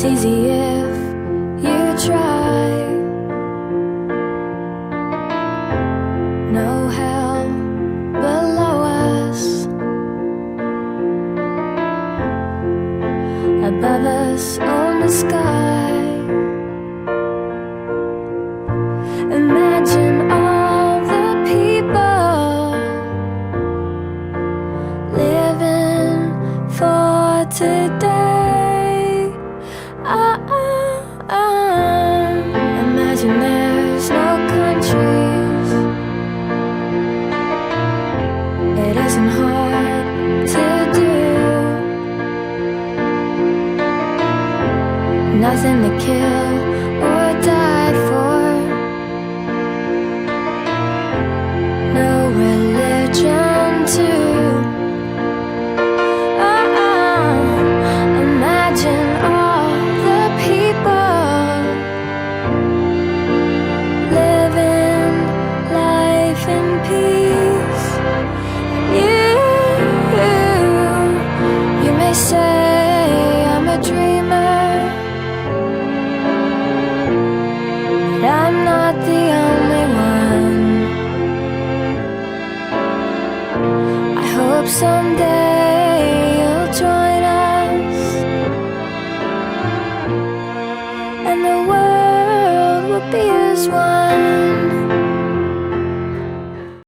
It's easy if you try. No hell below us, above us on the sky. Imagine all the people living for today. Imagine there's no countries. It isn't hard to do. Nothing to kill or die for. No religion too. Imagine all the people living life in peace. You may say I'm a dreamer, but I'm not the